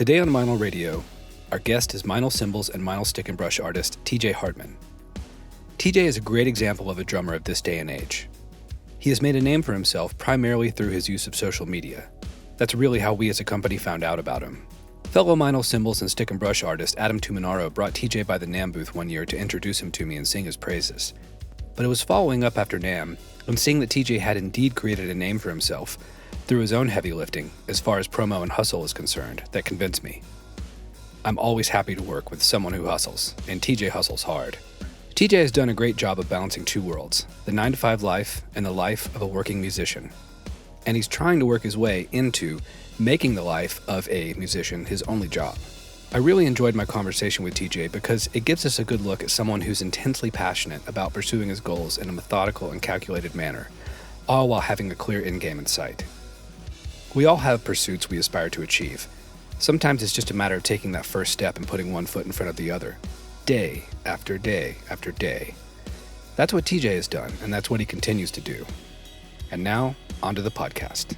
Today on Meinl Radio, our guest is Meinl Cymbals and Meinl stick and brush artist TJ Hartmann. TJ is a great example of a drummer of this day and age. He has made a name for himself primarily through his use of social media. That's really how we as a company found out about him. Fellow Meinl Cymbals and stick and brush artist Adam Tuminaro brought TJ by the NAMM booth one year to introduce him to me and sing his praises. But it was following up after NAMM and seeing that TJ had indeed created a name for himself through his own heavy lifting, as far as promo and hustle is concerned, that convinced me. I'm always happy to work with someone who hustles, and TJ hustles hard. TJ has done a great job of balancing two worlds, the 9-to-5 life and the life of a working musician. And he's trying to work his way into making the life of a musician his only job. I really enjoyed my conversation with TJ because it gives us a good look at someone who's intensely passionate about pursuing his goals in a methodical and calculated manner, all while having a clear end game in sight. We all have pursuits we aspire to achieve. Sometimes it's just a matter of taking that first step and putting one foot in front of the other, day after day after day. That's what TJ has done, and that's what he continues to do. And now, onto the podcast.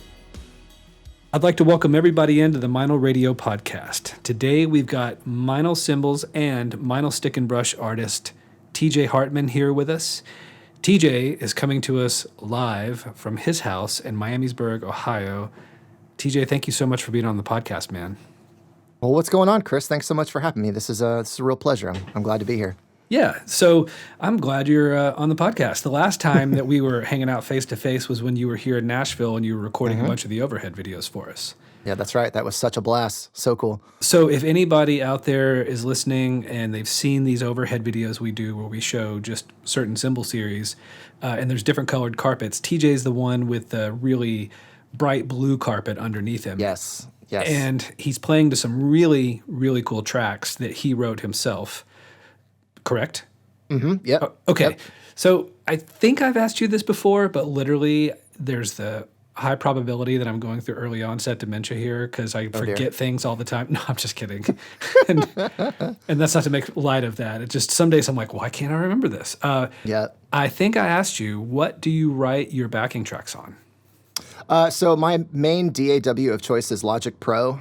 I'd like to welcome everybody into the Meinl Radio podcast. Today we've got Meinl Cymbals and Meinl stick and brush artist TJ Hartmann here with us. TJ is coming to us live from his house in Miamisburg, Ohio. TJ, thank you so much for being on the podcast, man. Well, what's going on, Chris? Thanks so much for having me. This is a real pleasure. I'm glad to be here. Yeah, so I'm glad you're on the podcast. The last time that we were hanging out face-to-face was when you were here in Nashville and you were recording a bunch of the overhead videos for us. Yeah, that's right. That was such a blast. So cool. So if anybody out there is listening and they've seen these overhead videos we do where we show just certain cymbal series and there's different colored carpets, TJ's the one with the really bright blue carpet underneath him. Yes. And he's playing to some really, really cool tracks that he wrote himself. Correct? Mm-hmm. Yep. Okay. Yep. So I think I've asked you this before, but literally there's the high probability that I'm going through early onset dementia here because I forget things all the time. No, I'm just kidding. and that's not to make light of that. It just some days I'm like, why can't I remember this? Yeah. I think I asked you, what do you write your backing tracks on? So my main DAW of choice is Logic Pro.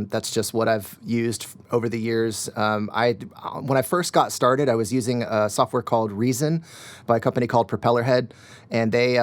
That's just what I've used over the years. When I first got started, I was using a software called Reason by a company called Propellerhead, and they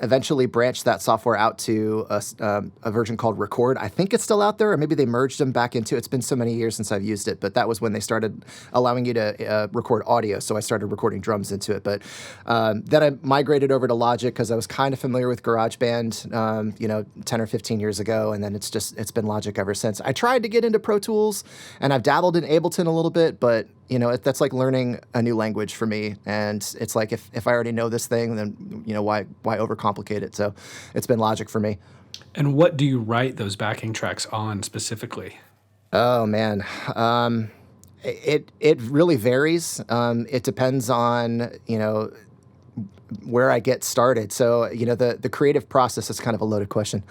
eventually branched that software out to a version called Record. I think it's still out there, or maybe they merged them back into. It's been so many years since I've used it, but that was when they started allowing you to record audio. So I started recording drums into it. But then I migrated over to Logic because I was kind of familiar with GarageBand, 10 or 15 years ago, and then it's been Logic ever since. I tried to get into Pro Tools, and I've dabbled in Ableton a little bit, but that's like learning a new language for me. And it's like if I already know this thing, then why overcomplicate it? So it's been Logic for me. And what do you write those backing tracks on specifically? Oh man, it really varies. It depends on where I get started. So, the creative process is kind of a loaded question.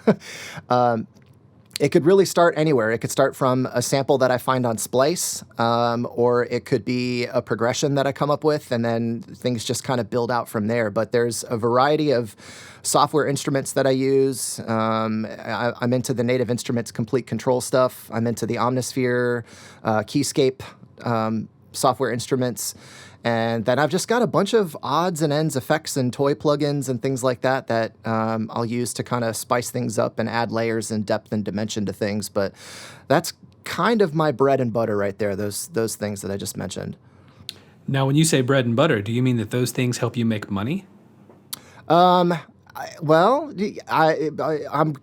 It could really start anywhere. It could start from a sample that I find on Splice, or it could be a progression that I come up with, and then things just kind of build out from there. But there's a variety of software instruments that I use. I'm into the Native Instruments complete control stuff. I'm into the Omnisphere, Keyscape software instruments. And then I've just got a bunch of odds and ends effects and toy plugins and things like that I'll use to kind of spice things up and add layers and depth and dimension to things. But that's kind of my bread and butter right there, those things that I just mentioned. Now, when you say bread and butter, do you mean that those things help you make money? I'm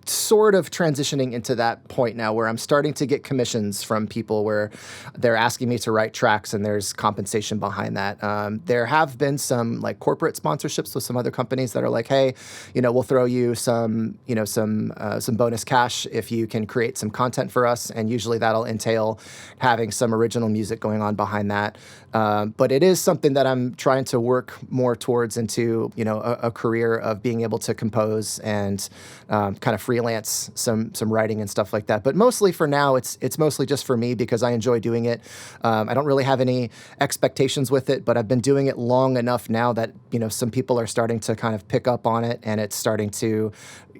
sort of transitioning into that point now where I'm starting to get commissions from people where they're asking me to write tracks and there's compensation behind that. There have been some like corporate sponsorships with some other companies that are like, hey, we'll throw you some bonus cash if you can create some content for us. And usually that'll entail having some original music going on behind that. But it is something that I'm trying to work more towards into, a career of being able able to compose and kind of freelance some writing and stuff like that. But mostly for now, it's mostly just for me because I enjoy doing it. I don't really have any expectations with it, but I've been doing it long enough now that, some people are starting to kind of pick up on it, and it's starting to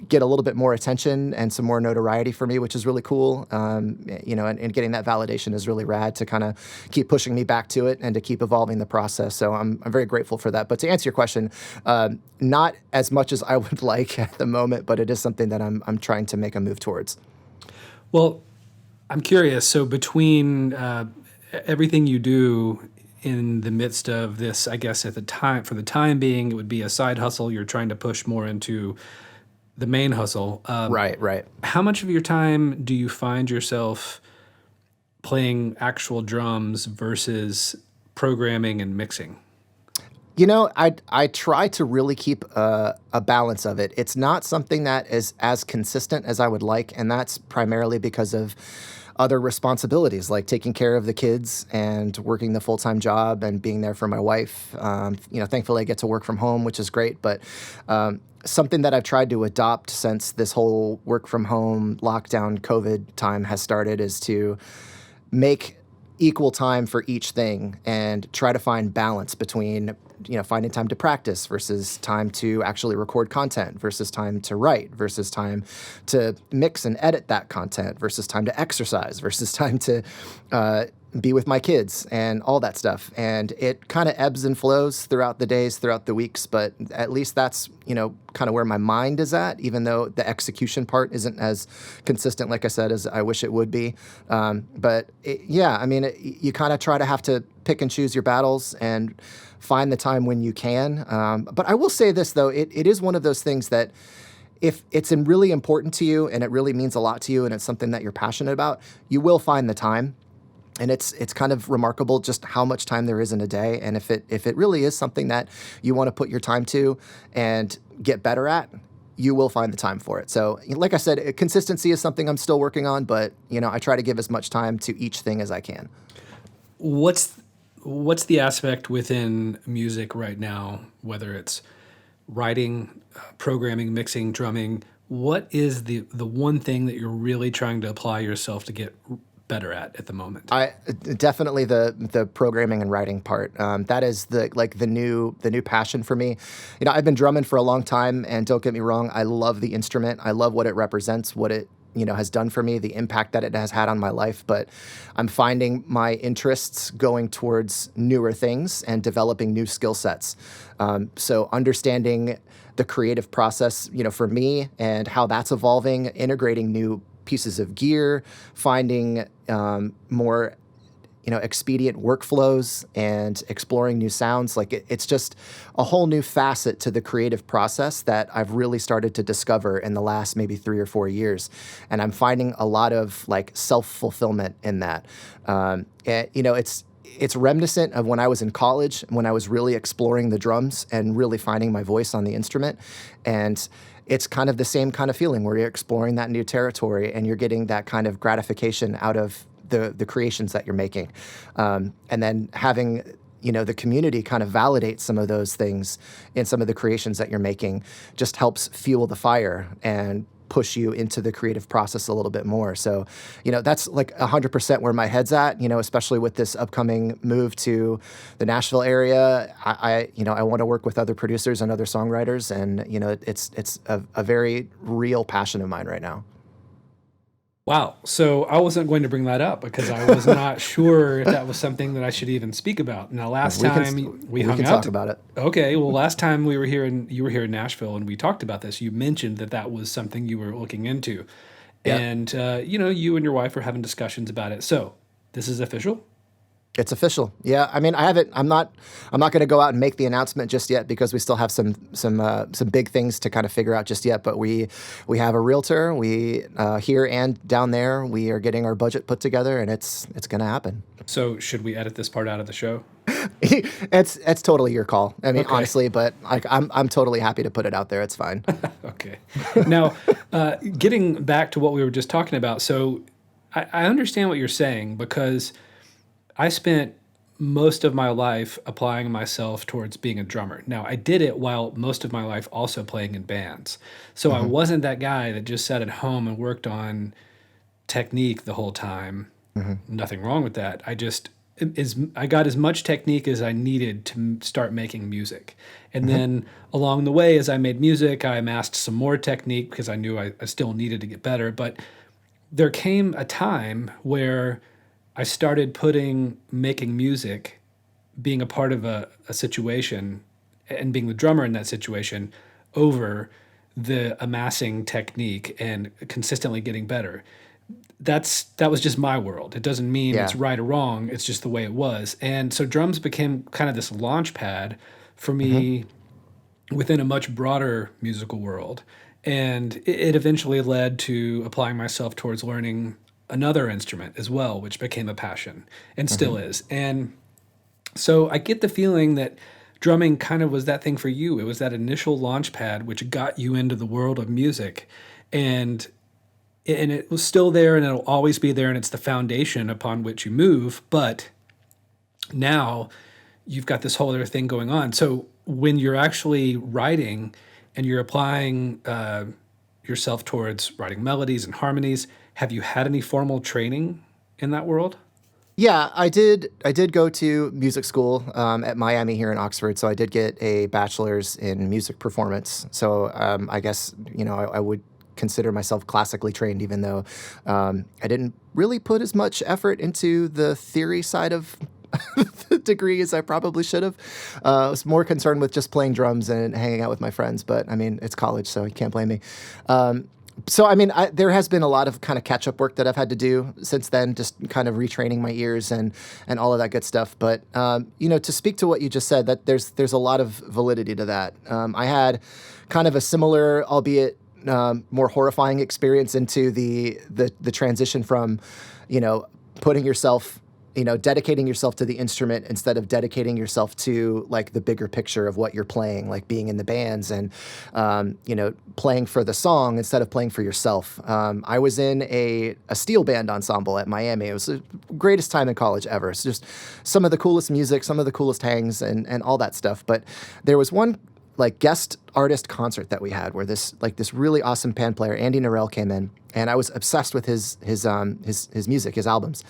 get a little bit more attention and some more notoriety for me, which is really cool. And getting that validation is really rad to kind of keep pushing me back to it and to keep evolving the process. So I'm very grateful for that. But to answer your question, not as much as I would like at the moment, but it is something that I'm trying to make a move towards. Well, I'm curious. So between everything you do in the midst of this, I guess for the time being, it would be a side hustle. You're trying to push more into the main hustle. Right. How much of your time do you find yourself playing actual drums versus programming and mixing? I try to really keep a balance of it. It's not something that is as consistent as I would like, and that's primarily because of other responsibilities like taking care of the kids and working the full-time job and being there for my wife. Thankfully I get to work from home, which is great, but something that I've tried to adopt since this whole work from home lockdown COVID time has started is to make equal time for each thing and try to find balance between finding time to practice versus time to actually record content versus time to write versus time to mix and edit that content versus time to exercise versus time to be with my kids and all that stuff. And it kind of ebbs and flows throughout the days, throughout the weeks, but at least that's, kind of where my mind is at, even though the execution part isn't as consistent, like I said, as I wish it would be. You kind of have to pick and choose your battles and find the time when you can. But I will say this, though, it is one of those things that if it's really important to you and it really means a lot to you and it's something that you're passionate about, you will find the time. And it's kind of remarkable just how much time there is in a day. And if it really is something that you want to put your time to and get better at, you will find the time for it. So like I said, consistency is something I'm still working on, but I try to give as much time to each thing as I can. What's the aspect within music right now, whether it's writing, programming, mixing, drumming, what is the one thing that you're really trying to apply yourself to get better at the moment? I definitely the programming and writing part. That is the new passion for me. I've been drumming for a long time, and don't get me wrong, I love the instrument. I love what it represents, what it has done for me, the impact that it has had on my life. But I'm finding my interests going towards newer things and developing new skill sets. So understanding the creative process, for me and how that's evolving, integrating new pieces of gear, finding more, expedient workflows and exploring new sounds. It's just a whole new facet to the creative process that I've really started to discover in the last maybe 3 or 4 years. And I'm finding a lot of self-fulfillment in that. It's reminiscent of when I was in college, when I was really exploring the drums and really finding my voice on the instrument. And it's kind of the same kind of feeling where you're exploring that new territory and you're getting that kind of gratification out of the creations that you're making. And then having, the community kind of validate some of those things in some of the creations that you're making just helps fuel the fire and push you into the creative process a little bit more. So, that's 100% where my head's at, especially with this upcoming move to the Nashville area. I want to work with other producers and other songwriters, and, it's a very real passion of mine right now. Wow. So I wasn't going to bring that up because I was not sure if that was something that I should even speak about. Now, last time we hung out, talk about it. Okay. Well, last time you were here in Nashville and we talked about this, you mentioned that was something you were looking into. Yep. And, you and your wife were having discussions about it. So this is official? It's official. Yeah. I mean, I haven't. I'm not going to go out and make the announcement just yet because we still have some big things to kind of figure out just yet. But we have a realtor. We here and down there. We are getting our budget put together, and it's going to happen. So should we edit this part out of the show? It's totally your call. I mean, okay. Honestly, but I'm totally happy to put it out there. It's fine. Okay. Now, getting back to what we were just talking about. So I understand what you're saying because I spent most of my life applying myself towards being a drummer. Now, I did it while most of my life also playing in bands. So I Mm-hmm. wasn't that guy that just sat at home and worked on technique the whole time. Mm-hmm. Nothing wrong with that. I got as much technique as I needed to start making music. And Mm-hmm. then along the way, as I made music, I amassed some more technique because I knew I still needed to get better. But there came a time where I started putting making music, being a part of a situation and being the drummer in that situation over the amassing technique and consistently getting better. That was just my world. It doesn't mean it's Yeah. right or wrong. It's just the way it was. And so drums became kind of this launch pad for Mm-hmm. me within a much broader musical world. And it eventually led to applying myself towards learning another instrument as well, which became a passion and Mm-hmm. still is. And so I get the feeling that drumming kind of was that thing for you. It was that initial launch pad which got you into the world of music. And it was still there and it'll always be there and it's the foundation upon which you move. But now you've got this whole other thing going on. So when you're actually writing and you're applying yourself towards writing melodies and harmonies, have you had any formal training in that world? Yeah, I did. I did go to music school at Miami here in Oxford, so I did get a bachelor's in music performance. So I guess I would consider myself classically trained, even though I didn't really put as much effort into the theory side of the degree as I probably should have. I was more concerned with just playing drums and hanging out with my friends. But I mean, it's college, so you can't blame me. So, I mean, there has been a lot of kind of catch-up work that I've had to do since then, just kind of retraining my ears and all of that good stuff. But, to speak to what you just said, that there's a lot of validity to that. I had kind of a similar, albeit more horrifying experience into the transition from, putting yourself dedicating yourself to the instrument instead of dedicating yourself to like the bigger picture of what you're playing, like being in the bands and, playing for the song instead of playing for yourself. I was in a steel band ensemble at Miami. It was the greatest time in college ever. It's just some of the coolest music, some of the coolest hangs and all that stuff. But there was one like guest artist concert that we had where this really awesome pan player, Andy Narell, came in, and I was obsessed with his music, his albums.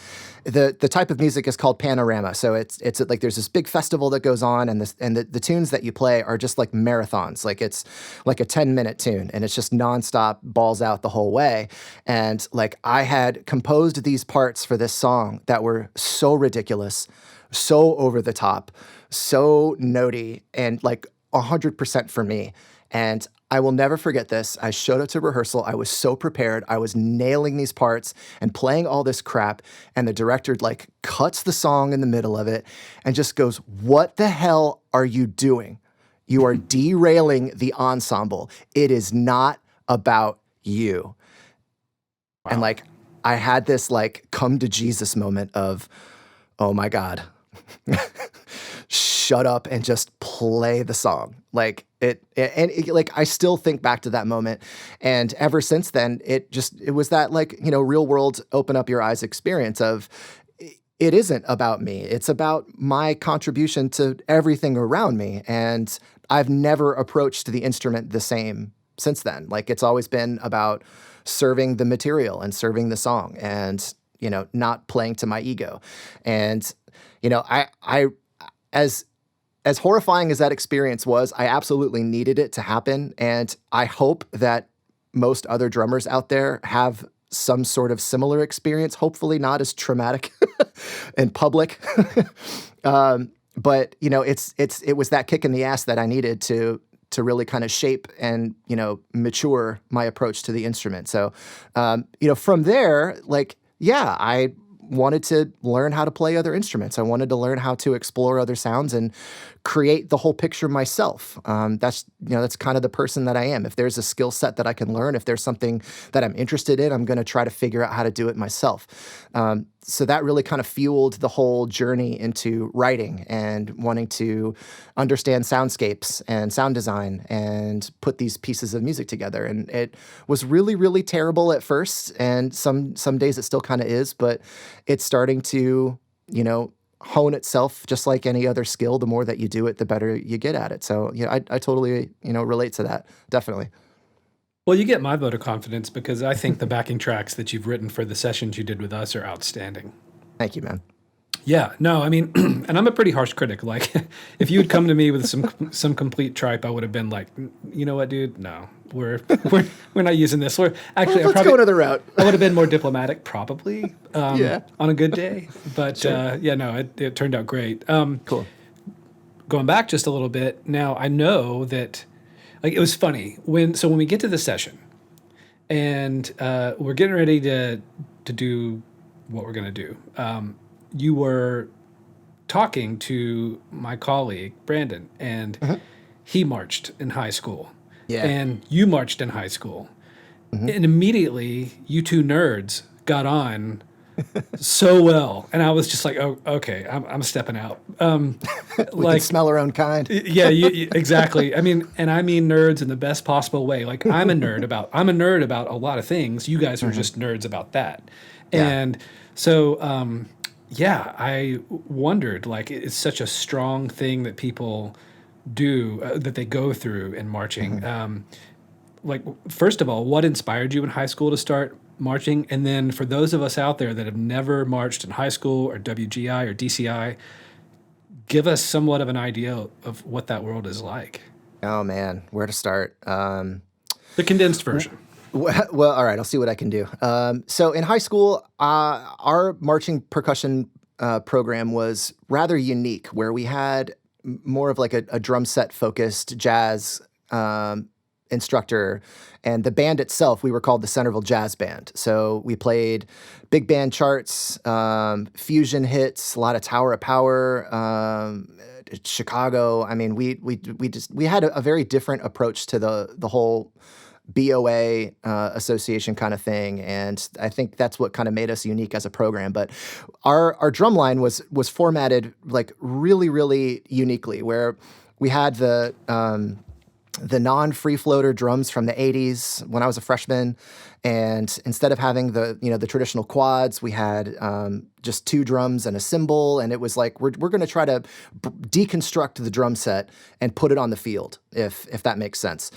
The type of music is called panorama. So it's like there's this big festival that goes on, and the tunes that you play are just like marathons. Like it's like a 10-minute tune, and it's just nonstop, balls out the whole way. And like I had composed these parts for this song that were so ridiculous, so over the top, so notey, and like 100% for me. And I will never forget this. I showed up to rehearsal. I was so prepared. I was nailing these parts and playing all this crap. And the director like cuts the song in the middle of it and just goes, "What the hell are you doing? You are derailing the ensemble. It is not about you." Wow. And like, I had this like come to Jesus moment of, oh my God, shut up and just play the song. Like like I still think back to that moment, and ever since then, it was that like real world open up your eyes experience of it isn't about me. It's about my contribution to everything around me, and I've never approached the instrument the same since then. Like it's always been about serving the material and serving the song, and not playing to my ego. And I as horrifying as that experience was, I absolutely needed it to happen. And I hope that most other drummers out there have some sort of similar experience, hopefully not as traumatic in public. But it was that kick in the ass that I needed to really kind of shape and, mature my approach to the instrument. So, from there, like, yeah, I wanted to learn how to play other instruments. I wanted to learn how to explore other sounds and create the whole picture myself. That's kind of the person that I am. If there's a skill set that I can learn, if there's something that I'm interested in, I'm going to try to figure out how to do it myself. So that really kind of fueled the whole journey into writing and wanting to understand soundscapes and sound design and put these pieces of music together. And it was really, really terrible at first. And some days it still kind of is, but it's starting to, hone itself just like any other skill. The more that you do it, the better you get at it. So yeah, I totally, relate to that. Definitely. Well, you get my vote of confidence because I think the backing tracks that you've written for the sessions you did with us are outstanding. Thank you, man. Yeah, no, I mean, and I'm a pretty harsh critic. Like, if you had come to me with some complete tripe, I would have been like, you know what, dude? No, we're not using this. We're actually, Let's go another route. I would have been more diplomatic, probably, Yeah. on a good day. But Sure. yeah, no, it turned out great. Cool. Going back just a little bit, now I know that, like, it was funny when we get to the session, and we're getting ready to do what we're gonna do. You were talking to my colleague, Brandon, and he marched in high school. Yeah. And you marched in high school. And immediately, you two nerds got on so well. And I was just like, oh, okay, I'm stepping out. We can smell our own kind. Yeah, exactly. I mean nerds in the best possible way. Like, I'm a nerd about a lot of things. You guys are just nerds about that. Yeah. And so, yeah, I wondered, like, it's such a strong thing that people do, that they go through in marching. Like, first of all, what inspired you in high school to start marching? And then for those of us out there that have never marched in high school or WGI or DCI, give us somewhat of an idea of what that world is like. Oh man, where to start? The condensed version. Well, all right, I'll see what I can do. So in high school, our marching percussion program was rather unique, where we had more of like a drum set focused jazz instructor, and the band itself, we were called the Centerville Jazz Band. So we played big band charts, fusion hits, a lot of Tower of Power, Chicago. I mean, we had a very different approach to the whole BOA association kind of thing, and I think that's what kind of made us unique as a program. But our drum line was formatted like really, really uniquely, where we had the non-free floater drums from the 80s when I was a freshman, and instead of having the traditional quads, we had just two drums and a cymbal, and it was like we're going to try to deconstruct the drum set and put it on the field, if that makes sense.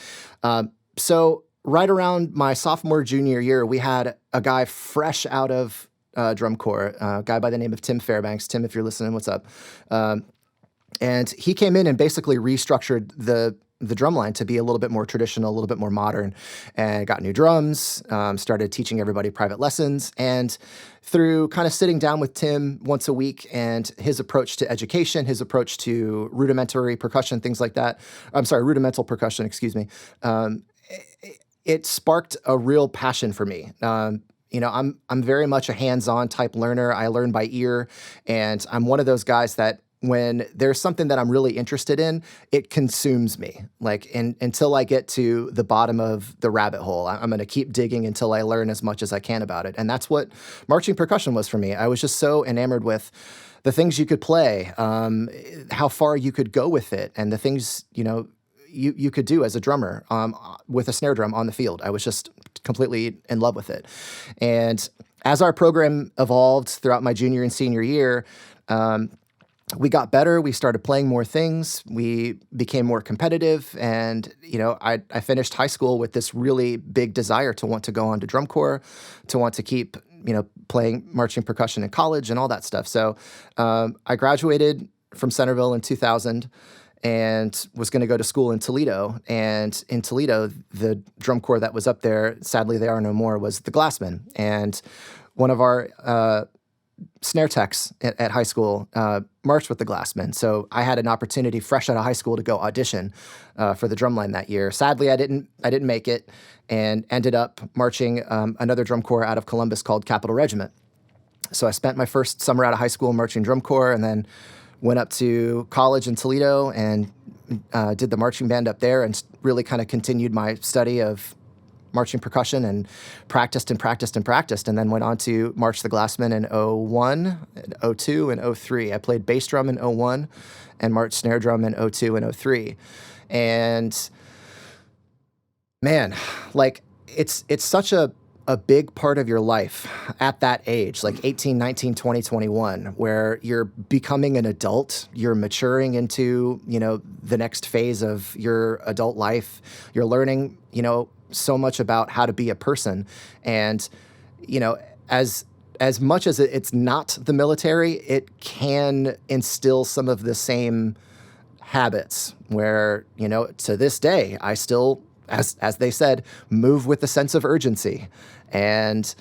So right around my sophomore, junior year, we had a guy fresh out of drum corps, a guy by the name of Tim Fairbanks. Tim, if you're listening, what's up? And he came in and basically restructured the drum line to be a little bit more traditional, a little bit more modern, and got new drums, started teaching everybody private lessons. And through kind of sitting down with Tim once a week and his approach to education, his approach to rudimentary percussion, things like that. Rudimental percussion, excuse me. It sparked a real passion for me. I'm very much a hands-on type learner. I learn by ear, and I'm one of those guys that when there's something that I'm really interested in, it consumes me. Like, until I get to the bottom of the rabbit hole, I'm going to keep digging until I learn as much as I can about it. And that's what marching percussion was for me. I was just so enamored with the things you could play, how far you could go with it, and the things, you could do as a drummer with a snare drum on the field. I was just completely in love with it. And as our program evolved throughout my junior and senior year, we got better. We started playing more things. We became more competitive. And, I finished high school with this really big desire to want to go on to drum corps, to want to keep, playing marching percussion in college and all that stuff. So I graduated from Centerville in 2000 and was going to go to school in Toledo. And in Toledo, the drum corps that was up there, sadly they are no more, was the Glassmen. And one of our snare techs at high school marched with the Glassmen. So I had an opportunity fresh out of high school to go audition for the drumline that year. Sadly, I didn't make it, and ended up marching another drum corps out of Columbus called Capital Regiment. So I spent my first summer out of high school marching drum corps, and then went up to college in Toledo and did the marching band up there, and really kind of continued my study of marching percussion, and practiced, and then went on to march the Glassmen in 01, 02, and 03. I played bass drum in 01 and marched snare drum in 02 and 03. And man, like, it's such a a big part of your life at that age, like 18, 19, 20, 21, where you're becoming an adult, you're maturing into, the next phase of your adult life. You're learning, so much about how to be a person. And, as much as it's not the military, it can instill some of the same habits where, to this day, I still, as they said, move with a sense of urgency. And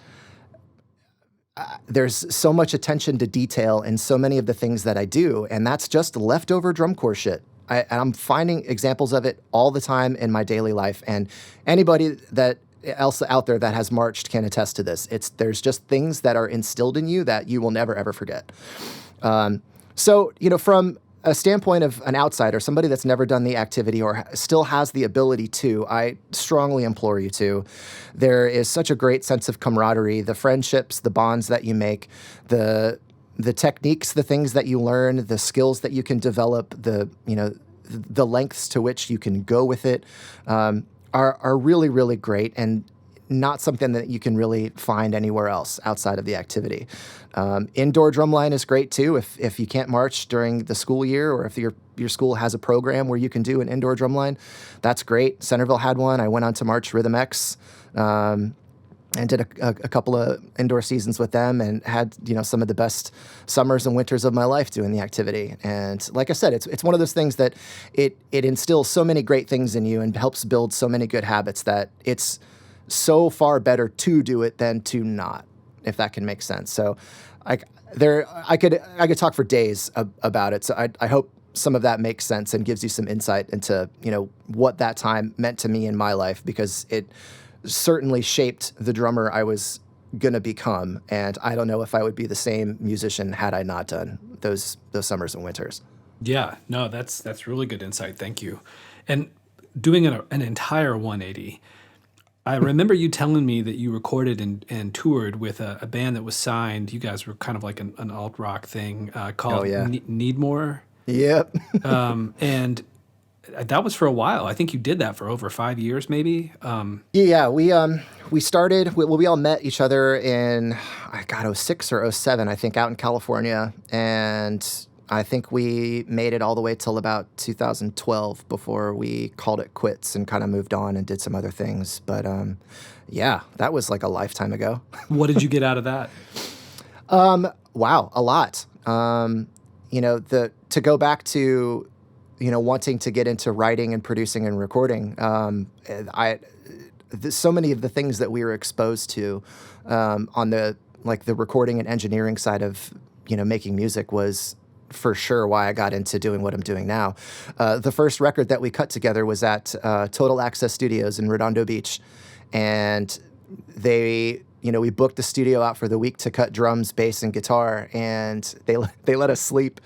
there's so much attention to detail in so many of the things that I do, and that's just leftover drum corps shit. I'm finding examples of it all the time in my daily life, and anybody that else out there that has marched can attest to this. There's just things that are instilled in you that you will never, ever forget. So, from a standpoint of an outsider, somebody that's never done the activity or still has the ability to, I strongly implore you to. There is such a great sense of camaraderie, the friendships, the bonds that you make, the techniques, the things that you learn, the skills that you can develop, the lengths to which you can go with it, are really, really great, and not something that you can really find anywhere else outside of the activity. Indoor drumline is great too. If you can't march during the school year, or if your school has a program where you can do an indoor drumline, that's great. Centerville had one. I went on to march Rhythm X, and did a couple of indoor seasons with them, and had some of the best summers and winters of my life doing the activity. And like I said, it's one of those things that it instills so many great things in you and helps build so many good habits that it's so far better to do it than to not, if that can make sense. So I could talk for days about it. So I hope some of that makes sense and gives you some insight into, what that time meant to me in my life, because it certainly shaped the drummer I was going to become. And I don't know if I would be the same musician had I not done those summers and winters. Yeah, no, that's really good insight. Thank you. And doing an entire 180, I remember you telling me that you recorded and toured with a band that was signed. You guys were kind of like an alt rock thing called Need More. Yep. And that was for a while. I think you did that for over 5 years, maybe. Yeah, we started. We all met each other in 06 or 07, I think, out in California, and I think we made it all the way till about 2012 before we called it quits and kind of moved on and did some other things. But yeah, that was like a lifetime ago. What did you get out of that? Wow, a lot. To go back to, wanting to get into writing and producing and recording. So many of the things that we were exposed to on the recording and engineering side of, making music was for sure why I got into doing what I'm doing now. The first record that we cut together was at Total Access Studios in Redondo Beach, and we booked the studio out for the week to cut drums, bass, and guitar, and they let us sleep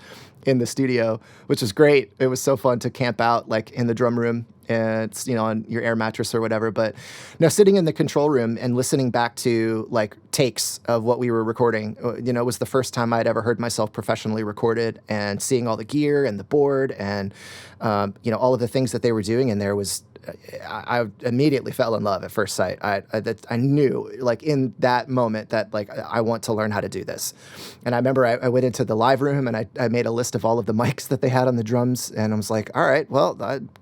in the studio, which was great. It was so fun to camp out in the drum room, and it's, on your air mattress or whatever. But now sitting in the control room and listening back to takes of what we were recording, it was the first time I'd ever heard myself professionally recorded, and seeing all the gear and the board and, all of the things that they were doing in there was, I immediately fell in love at first sight. I knew in that moment that I want to learn how to do this. And I remember I went into the live room and I made a list of all of the mics that they had on the drums, and I was like, all right, well,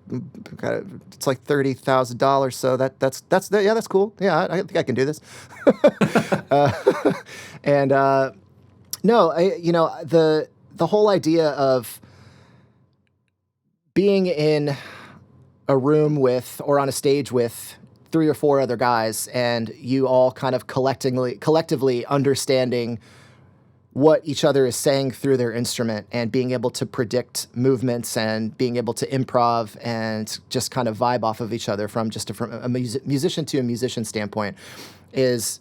it's like $30,000, so that's cool. Yeah, I think I can do this. The whole idea of being in a room with, or on a stage with, 3 or 4 other guys, and you all kind of collectively understanding what each other is saying through their instrument, and being able to predict movements and being able to improv and just kind of vibe off of each other from a musician to a musician standpoint is,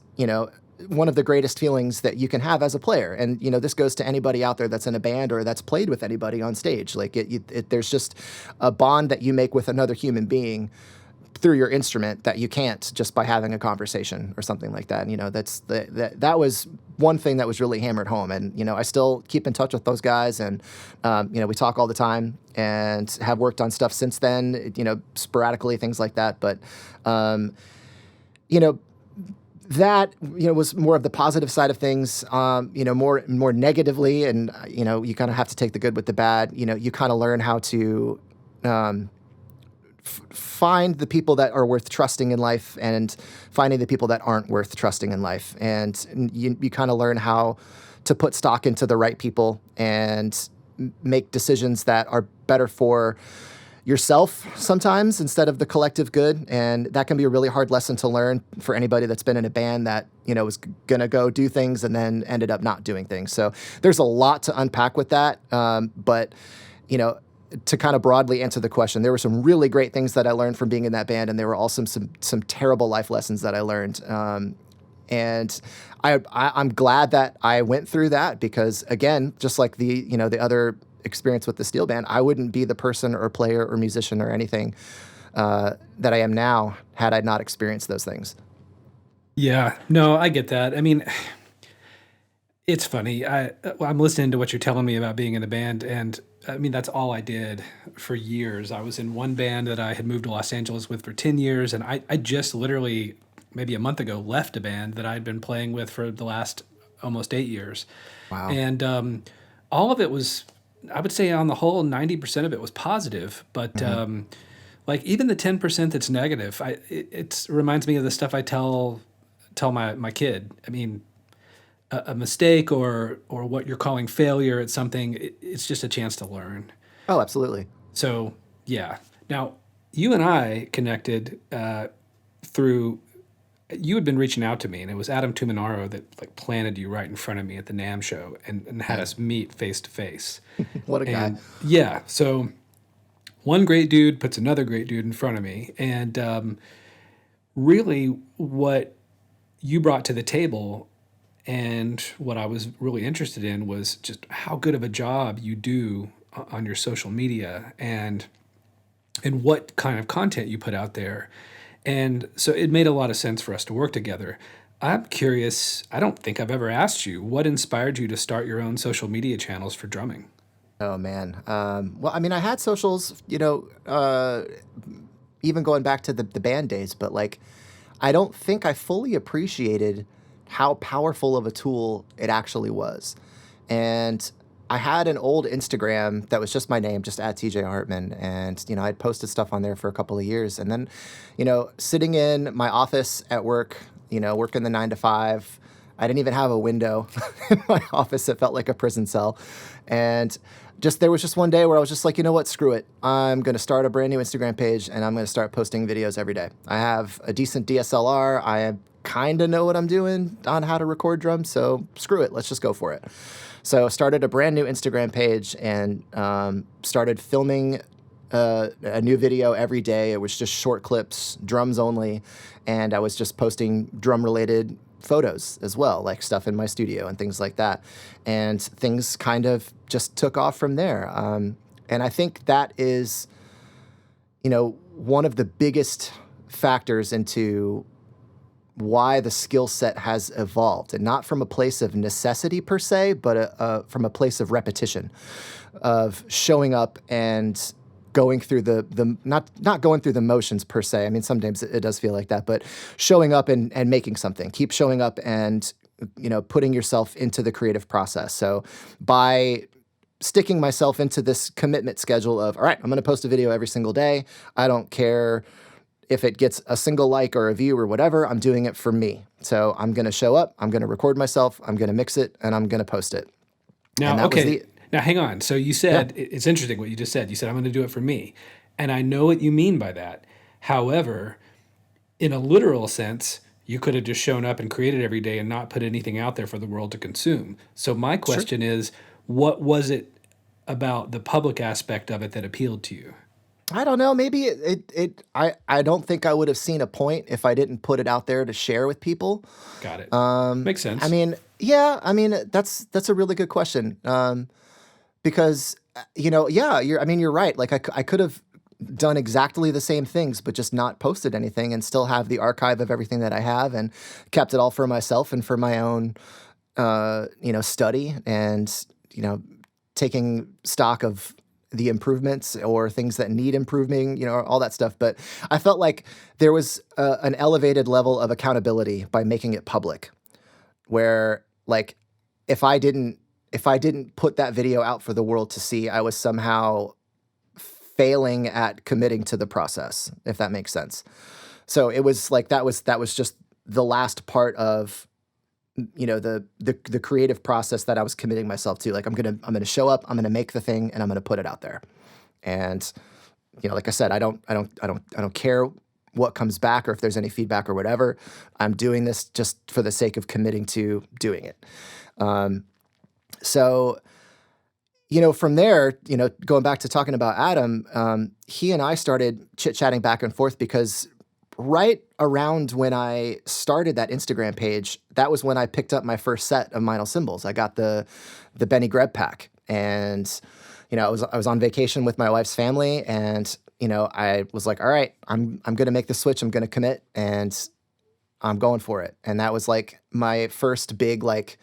one of the greatest feelings that you can have as a player. And, this goes to anybody out there that's in a band or that's played with anybody on stage. There's just a bond that you make with another human being through your instrument that you can't just by having a conversation or something like that. And, that was one thing that was really hammered home. And, I still keep in touch with those guys, and, we talk all the time and have worked on stuff since then, sporadically, things like that. But, that, was more of the positive side of things. More negatively, and you kind of have to take the good with the bad. You kind of learn how to find the people that are worth trusting in life, and finding the people that aren't worth trusting in life. And you kind of learn how to put stock into the right people and make decisions that are better for yourself sometimes instead of the collective good. And that can be a really hard lesson to learn for anybody that's been in a band that, was going to go do things and then ended up not doing things. So there's a lot to unpack with that. But, to kind of broadly answer the question, there were some really great things that I learned from being in that band, and there were also some terrible life lessons that I learned. And I'm glad that I went through that, because again, just like the other experience with the steel band, I wouldn't be the person or player or musician or anything that I am now had I not experienced those things. Yeah, no, I get that. I mean, it's funny. I'm listening to what you're telling me about being in the band, and I mean, that's all I did for years. I was in one band that I had moved to Los Angeles with for 10 years, and I just literally, maybe a month ago, left a band that I'd been playing with for the last almost 8 years. Wow. And all of it was, I would say on the whole, 90% of it was positive, but like even the 10% that's negative, it reminds me of the stuff I tell my kid. I mean, a mistake or what you're calling failure at something, it's just a chance to learn. Oh, absolutely. So, yeah. Now, you and I connected through, you had been reaching out to me, and it was Adam Tuminaro that planted you right in front of me at the NAMM show and had us meet face to face. What a guy. Yeah. So one great dude puts another great dude in front of me. And really what you brought to the table, and what I was really interested in, was just how good of a job you do on your social media and what kind of content you put out there. And so it made a lot of sense for us to work together. I'm curious, I don't think I've ever asked you, what inspired you to start your own social media channels for drumming? Oh, man. Well, I mean, I had socials, even going back to the band days, but like, I don't think I fully appreciated how powerful of a tool it actually was. And I had an old Instagram that was just my name, just at TJ Hartmann. And, I'd posted stuff on there for a couple of years. And then, sitting in my office at work, working the 9 to 5, I didn't even have a window in my office. It felt like a prison cell. And there was just one day where I was just like, you know what, screw it. I'm going to start a brand new Instagram page, and I'm going to start posting videos every day. I have a decent DSLR. I kind of know what I'm doing on how to record drums, so screw it. Let's just go for it. So started a brand new Instagram page and started filming a new video every day. It was just short clips, drums only, and I was just posting drum-related photos as well, like stuff in my studio and things like that. And things kind of just took off from there. And I think that is, one of the biggest factors into why the skill set has evolved, and not from a place of necessity per se, but from a place of repetition, of showing up and going through the not going through the motions per se. I mean, sometimes it does feel like that, but showing up and making something, keep showing up and, putting yourself into the creative process. So by sticking myself into this commitment schedule of, all right, I'm going to post a video every single day. I don't care if it gets a single like or a view or whatever, I'm doing it for me. So I'm going to show up, I'm going to record myself, I'm going to mix it, and I'm going to post it. Now, okay. Now, hang on. So you said, It's interesting what you just said. You said, I'm going to do it for me. And I know what you mean by that. However, in a literal sense, you could have just shown up and created every day and not put anything out there for the world to consume. So my question is, what was it about the public aspect of it that appealed to you? I don't know. Maybe I don't think I would have seen a point if I didn't put it out there to share with people. Got it. Makes sense. I mean, that's a really good question. Because, you're right. Like I could have done exactly the same things, but just not posted anything and still have the archive of everything that I have and kept it all for myself and for my own, study and, taking stock of the improvements or things that need improving, all that stuff. But I felt like there was an elevated level of accountability by making it public, where like if I didn't put that video out for the world to see, I was somehow failing at committing to the process, if that makes sense. So it was like that was just the last part of the creative process that I was committing myself to. Like I'm gonna show up, I'm gonna make the thing, and I'm gonna put it out there. And like I said, I don't care what comes back or if there's any feedback or whatever. I'm doing this just for the sake of committing to doing it. So from there, going back to talking about Adam, he and I started chit-chatting back and forth because right around when I started that Instagram page, that was when I picked up my first set of Meinl Cymbals. I got the Benny Greb pack, and I was on vacation with my wife's family, and I was like, all right, I'm going to make the switch. I'm going to commit, and I'm going for it. And that was like my first big like,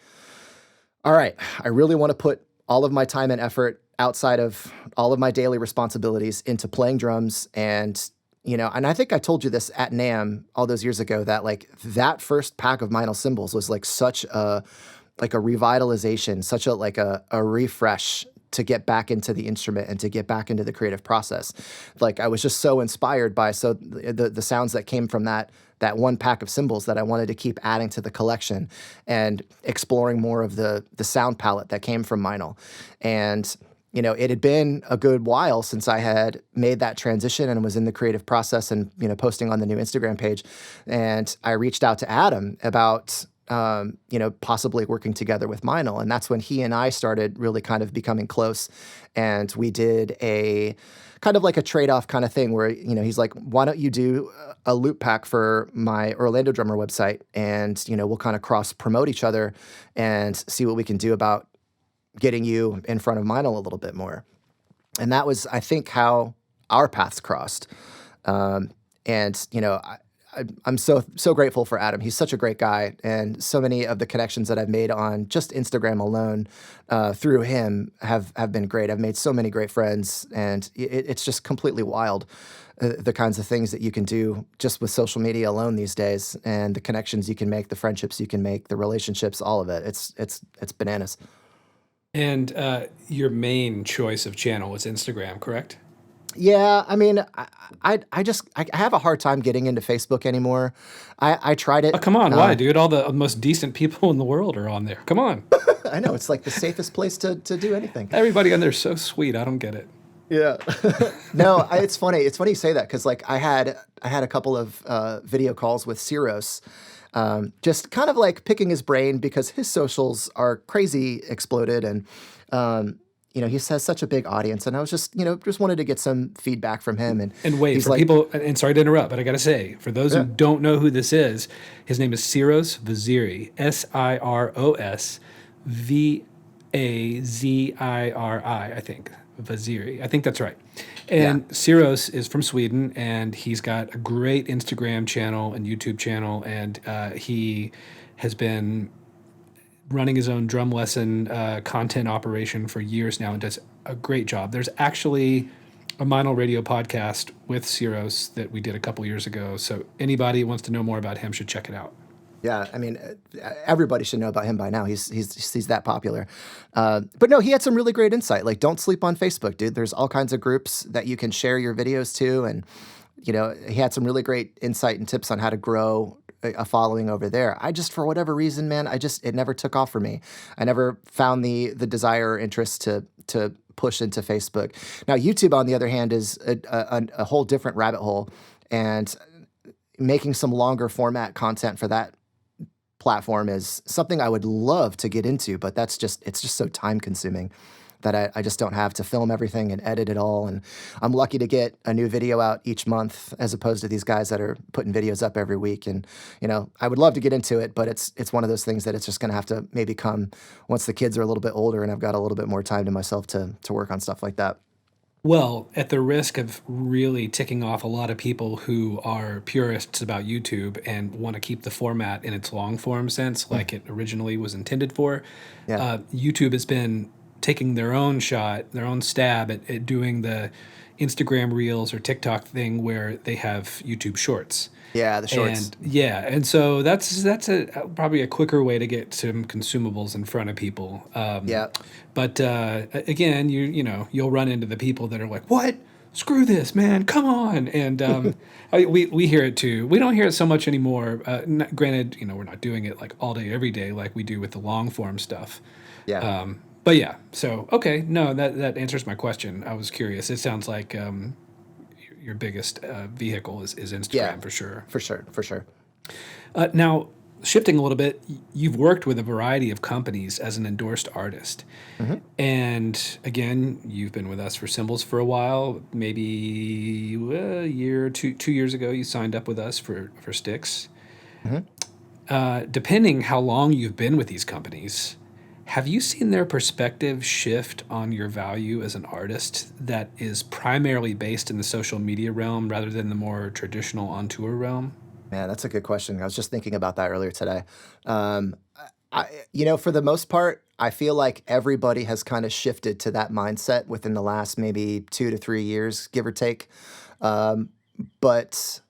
all right, I really want to put all of my time and effort outside of all of my daily responsibilities into playing drums. And and I think I told you this at NAMM all those years ago, that like that first pack of Meinl Cymbals was like such a revitalization, such a refresh to get back into the instrument and to get back into the creative process. Like I was just so inspired by the sounds that came from that one pack of cymbals that I wanted to keep adding to the collection and exploring more of the sound palette that came from Meinl. And it had been a good while since I had made that transition and was in the creative process and, posting on the new Instagram page. And I reached out to Adam about, possibly working together with Meinl. And that's when he and I started really kind of becoming close. And we did a kind of like a trade-off kind of thing where, he's like, why don't you do a loop pack for my Orlando Drummer website? And, we'll kind of cross promote each other and see what we can do about getting you in front of Meinl a little bit more. And that was, I think, how our paths crossed. I'm so grateful for Adam. He's such a great guy. And so many of the connections that I've made on just Instagram alone through him have been great. I've made so many great friends, and it's just completely wild, the kinds of things that you can do just with social media alone these days, and the connections you can make, the friendships you can make, the relationships, all of it. It's bananas. And your main choice of channel is Instagram, correct? Yeah, I mean, I have a hard time getting into Facebook anymore. I tried it. Oh, come on, why, dude? All the most decent people in the world are on there. Come on. I know, it's like the safest place to do anything. Everybody on there is so sweet. I don't get it. Yeah. No, it's funny. It's funny you say that because like I had a couple of video calls with Ciros. Just kind of like picking his brain because his socials are crazy exploded, and he has such a big audience, and I was just wanted to get some feedback from him. And wait, for people, and sorry to interrupt, but I got to say, for those who don't know who this is, his name is Ciros Vaziri, Siros Vaziri, I think. Vaziri. I think that's right. And Ciros is from Sweden, and he's got a great Instagram channel and YouTube channel, and he has been running his own drum lesson content operation for years now and does a great job. There's actually a Meinl Radio podcast with Ciros that we did a couple years ago, so anybody who wants to know more about him should check it out. Yeah, I mean, everybody should know about him by now. He's that popular. But no, he had some really great insight. Like, don't sleep on Facebook, dude. There's all kinds of groups that you can share your videos to. And, he had some really great insight and tips on how to grow a following over there. I just, for whatever reason, man, it never took off for me. I never found the desire or interest to push into Facebook. Now, YouTube, on the other hand, is a whole different rabbit hole. And making some longer format content for that platform is something I would love to get into, but it's just so time consuming that I just don't have to film everything and edit it all. And I'm lucky to get a new video out each month as opposed to these guys that are putting videos up every week. And, I would love to get into it, but it's one of those things that it's just going to have to maybe come once the kids are a little bit older and I've got a little bit more time to myself to work on stuff like that. Well, at the risk of really ticking off a lot of people who are purists about YouTube and want to keep the format in its long form sense like it originally was intended for, YouTube has been taking their own shot, their own stab at doing the Instagram Reels or TikTok thing where they have YouTube Shorts. Yeah, the shorts. And so that's probably a quicker way to get some consumables in front of people. Yeah. But again, you'll run into the people that are like, "What? Screw this, man! Come on!" And we hear it too. We don't hear it so much anymore. Granted, we're not doing it like all day, every day, like we do with the long form stuff. Yeah. But yeah, so okay, no, that answers my question. I was curious. It sounds like your biggest vehicle is Instagram for sure. For sure. Now, shifting a little bit, you've worked with a variety of companies as an endorsed artist. Mm-hmm. And again, you've been with us for Cymbals for a while. Maybe a year or 2 years ago, you signed up with us for Sticks. Mm-hmm. Depending how long you've been with these companies, have you seen their perspective shift on your value as an artist that is primarily based in the social media realm rather than the more traditional on-tour realm? Man, that's a good question. I was just thinking about that earlier today. For the most part, I feel like everybody has kind of shifted to that mindset within the last maybe 2 to 3 years, give or take. But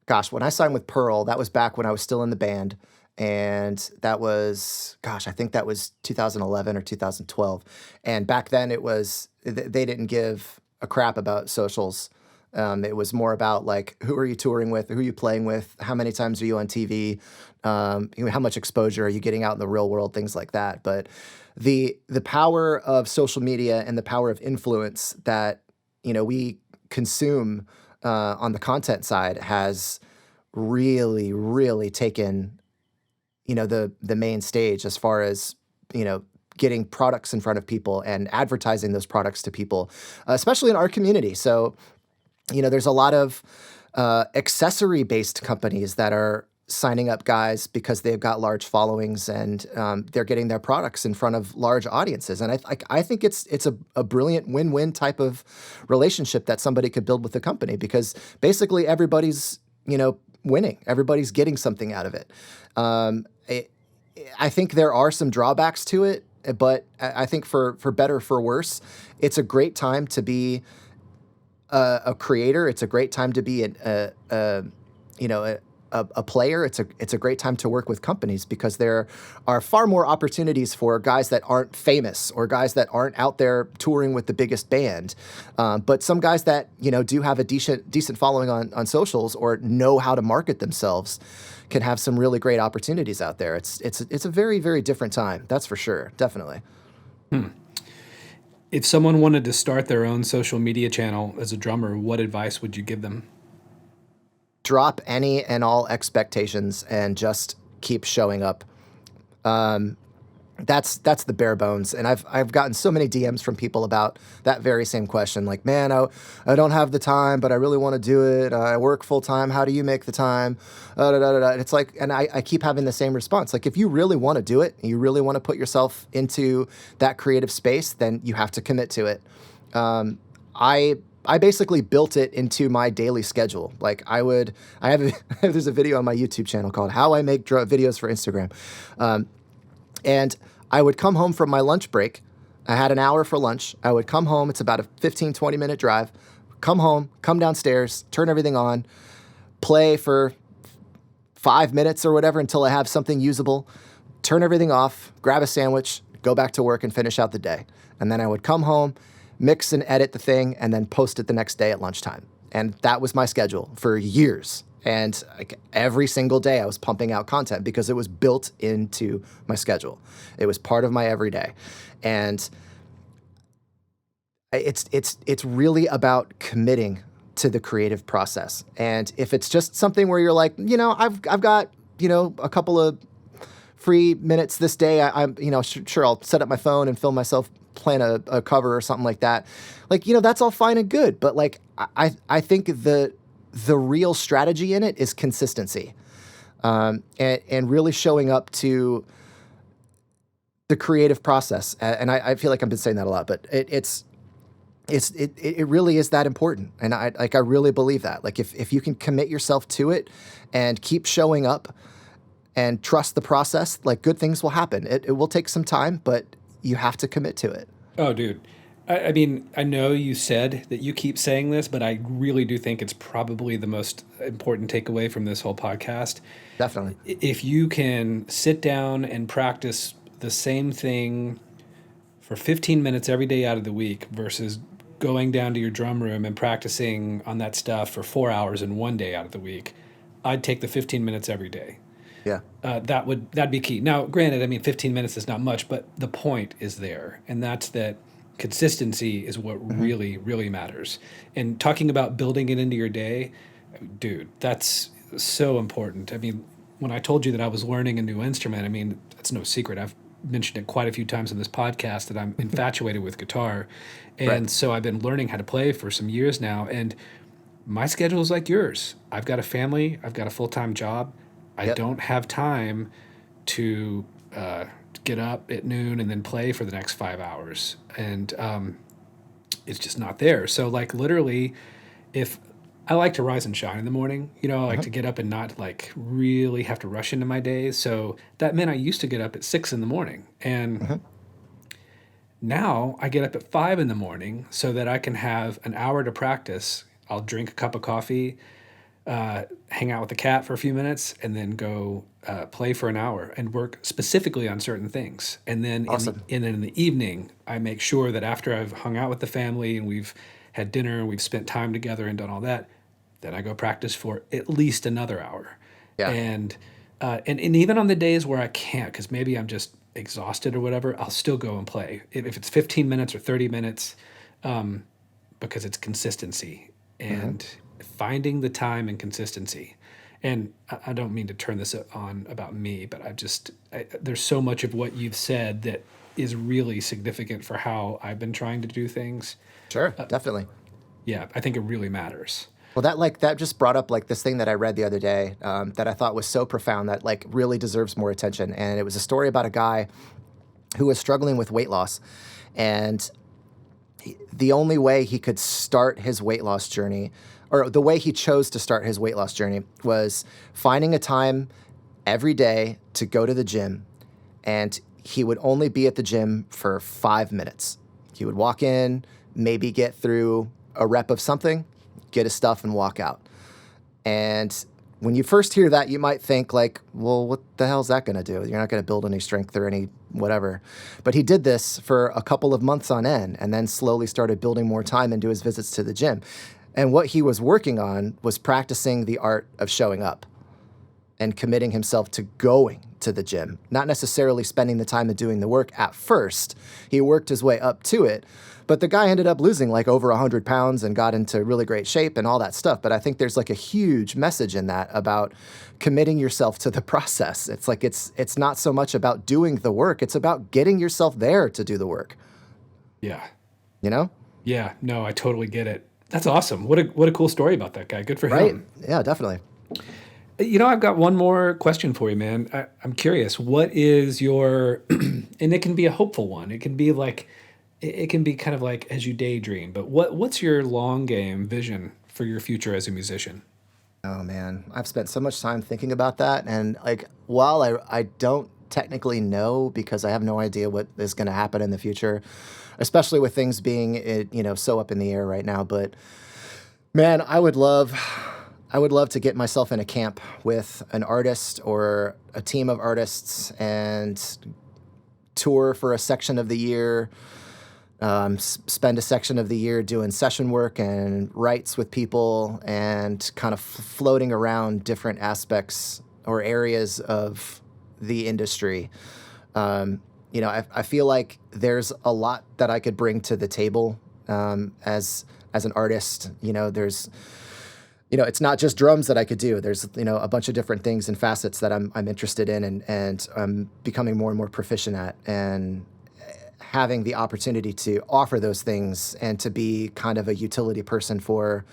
gosh, when I signed with Pearl, that was back when I was still in the band. And that was, I think that was 2011 or 2012. And back then they didn't give a crap about socials. It was more about like, who are you touring with? Who are you playing with? How many times are you on TV? How much exposure are you getting out in the real world? Things like that. But the power of social media and the power of influence that, we consume on the content side has really, really taken the main stage as far as, getting products in front of people and advertising those products to people, especially in our community. So, there's a lot of accessory-based companies that are signing up guys because they've got large followings and they're getting their products in front of large audiences. And I think it's a brilliant win-win type of relationship that somebody could build with a company because basically everybody's, winning. Everybody's getting something out of it. I think there are some drawbacks to it, but I think for better or for worse, it's a great time to be a creator. It's a great time to be a player. It's a great time to work with companies because there are far more opportunities for guys that aren't famous or guys that aren't out there touring with the biggest band. But some guys that, do have a decent following on socials or know how to market themselves can have some really great opportunities out there. It's a very, very different time. That's for sure. Definitely. If someone wanted to start their own social media channel as a drummer, what advice would you give them? Drop any and all expectations and just keep showing up. That's the bare bones. And I've gotten so many DMs from people about that very same question. Like, man, I don't have the time, but I really want to do it. I work full time. How do you make the time? It's like, and I keep having the same response. Like, if you really want to do it, and you really want to put yourself into that creative space, then you have to commit to it. I basically built it into my daily schedule. Like there's a video on my YouTube channel called How I Make Videos for Instagram. And I would come home from my lunch break. I had an hour for lunch. I would come home. It's about a 15, 20-minute drive. Come home, come downstairs, turn everything on, play for 5 minutes or whatever until I have something usable, turn everything off, grab a sandwich, go back to work and finish out the day. And then I would come home, mix and edit the thing, and then post it the next day at lunchtime. And that was my schedule for years. And like every single day I was pumping out content because it was built into my schedule. It was part of my everyday. And it's really about committing to the creative process. And if it's just something where you're like, I've got, a couple of free minutes this day, I'm sure I'll set up my phone and film myself playing a cover or something like that. Like, that's all fine and good. But like, I think the real strategy in it is consistency, and really showing up to the creative process. And I feel like I've been saying that a lot, but it really is that important. And I really believe that. Like if you can commit yourself to it and keep showing up and trust the process, like good things will happen. It will take some time, but you have to commit to it. Oh, dude. I mean, I know you said that you keep saying this, but I really do think it's probably the most important takeaway from this whole podcast. Definitely. If you can sit down and practice the same thing for 15 minutes every day out of the week versus going down to your drum room and practicing on that stuff for 4 hours in one day out of the week, I'd take the 15 minutes every day. Yeah. That'd be key. Now, granted, I mean, 15 minutes is not much, but the point is there, and that's that consistency is what really, really matters. And talking about building it into your day, dude, that's so important. I mean, when I told you that I was learning a new instrument, I mean, it's no secret. I've mentioned it quite a few times in this podcast that I'm infatuated with guitar. And Right. so I've been learning how to play for some years now. And my schedule is like yours. I've got a family, I've got a full time job. I Yep. don't have time to get up at noon and then play for the next 5 hours. And it's just not there. So, like, literally, if I like to rise and shine in the morning, I like to get up and not like really have to rush into my days. So that meant I used to get up at 6 in the morning. And now I get up at 5 in the morning so that I can have an hour to practice. I'll drink a cup of coffee, hang out with the cat for a few minutes, and then go play for an hour and work specifically on certain things. And then Awesome. and then in the evening, I make sure that after I've hung out with the family and we've had dinner and we've spent time together and done all that, then I go practice for at least another hour. Yeah. And even on the days where I can't, because maybe I'm just exhausted or whatever, I'll still go and play. If it's 15 minutes or 30 minutes, because it's consistency and finding the time and consistency. And I don't mean to turn this on about me, but there's so much of what you've said that is really significant for how I've been trying to do things. Sure. Definitely. Yeah, I think it really matters. Well, that just brought up like this thing that I read the other day that I thought was so profound that like really deserves more attention. And it was a story about a guy who was struggling with weight loss, and the only way he could start his weight loss journey, or the way he chose to start his weight loss journey, was finding a time every day to go to the gym, and he would only be at the gym for 5 minutes. He would walk in, maybe get through a rep of something, get his stuff, and walk out. And when you first hear that, you might think like, well, what the hell is that going to do? You're not going to build any strength or any whatever. But he did this for a couple of months on end and then slowly started building more time into his visits to the gym. And what he was working on was practicing the art of showing up and committing himself to going to the gym, not necessarily spending the time of doing the work at first. He worked his way up to it, but the guy ended up losing like over 100 pounds and got into really great shape and all that stuff. But I think there's like a huge message in that about committing yourself to the process. It's like it's not so much about doing the work, it's about getting yourself there to do the work. Yeah. You know? Yeah. No, I totally get it. That's awesome. What a cool story about that guy. Good for Right? him. Yeah, definitely. I've got one more question for you, man. I'm curious. What is your, and it can be a hopeful one. It can be like, it can be kind of like as you daydream, but what's your long game vision for your future as a musician? Oh man, I've spent so much time thinking about that, and like while I don't technically know because I have no idea what is going to happen in the future, especially with things being so up in the air right now. But man, I would love to get myself in a camp with an artist or a team of artists and tour for a section of the year. Spend a section of the year doing session work and writes with people and kind of floating around different aspects or areas of the industry. I feel like there's a lot that I could bring to the table as an artist. It's not just drums that I could do. There's a bunch of different things and facets that I'm interested in and I'm becoming more and more proficient at, and having the opportunity to offer those things and to be kind of a utility person for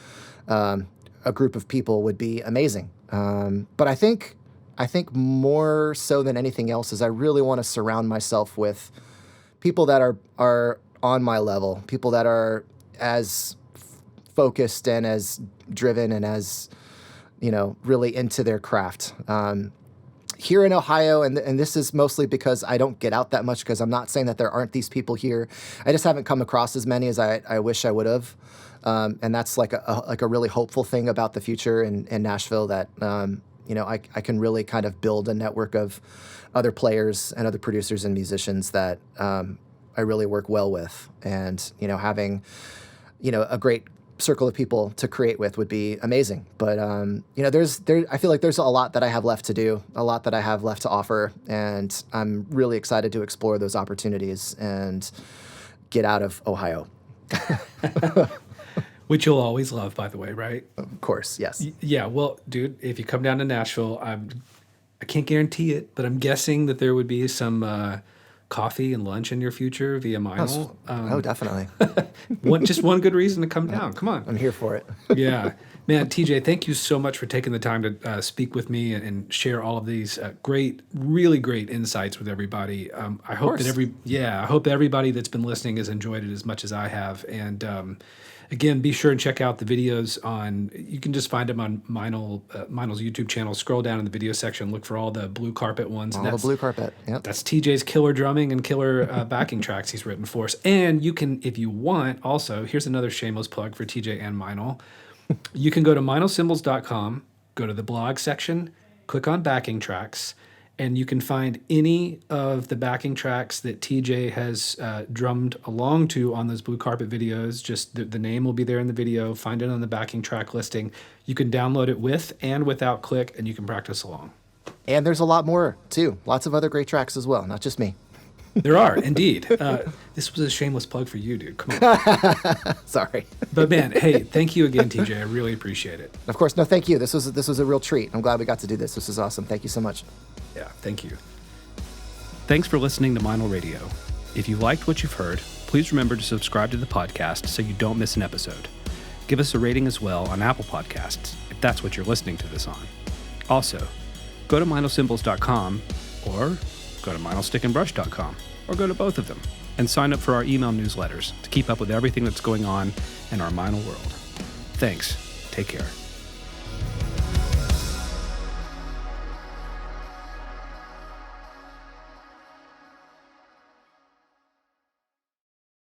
a group of people would be amazing. But I think more so than anything else is I really want to surround myself with people that are on my level, people that are as focused and as driven and as really into their craft. here in Ohio, and this is mostly because I don't get out that much, because I'm not saying that there aren't these people here. I just haven't come across as many as I wish I would have. And that's like a really hopeful thing about the future in Nashville, that, I can really kind of build a network of other players and other producers and musicians that I really work well with. And, having, a great circle of people to create with would be amazing. But, I feel like there's a lot that I have left to do, a lot that I have left to offer. And I'm really excited to explore those opportunities and get out of Ohio. Which you'll always love, by the way, right? Of course, yes. Yeah, well, dude, if you come down to Nashville, I can't guarantee it, but I'm guessing that there would be some coffee and lunch in your future via Meinl. Oh, definitely. Just one good reason to come down. Come on. I'm here for it. Yeah. Man, TJ, thank you so much for taking the time to speak with me and share all of these really great insights with everybody. I hope everybody that's been listening has enjoyed it as much as I have. And again, be sure and check out the videos you can just find them on Meinl's YouTube channel. Scroll down in the video section, look for all the blue carpet ones. All the blue carpet, yep. That's TJ's killer drumming and killer backing tracks he's written for us. And you can, if you want, also, here's another shameless plug for TJ and Meinl. You can go to MeinlCymbals.com, go to the blog section, click on backing tracks, and you can find any of the backing tracks that TJ has drummed along to on those blue carpet videos. Just the name will be there in the video. Find it on the backing track listing. You can download it with and without click, and you can practice along. And there's a lot more, too. Lots of other great tracks as well, not just me. There are, indeed. This was a shameless plug for you, dude. Come on. Sorry. But man, hey, thank you again, TJ. I really appreciate it. Of course. No, thank you. This was a real treat. I'm glad we got to do this. This is awesome. Thank you so much. Yeah, thank you. Thanks for listening to Meinl Radio. If you liked what you've heard, please remember to subscribe to the podcast so you don't miss an episode. Give us a rating as well on Apple Podcasts, if that's what you're listening to this on. Also, go to MeinlCymbals.com or go to MeinlStickandBrush.com, or go to both of them, and sign up for our email newsletters to keep up with everything that's going on in our Meinl world. Thanks. Take care.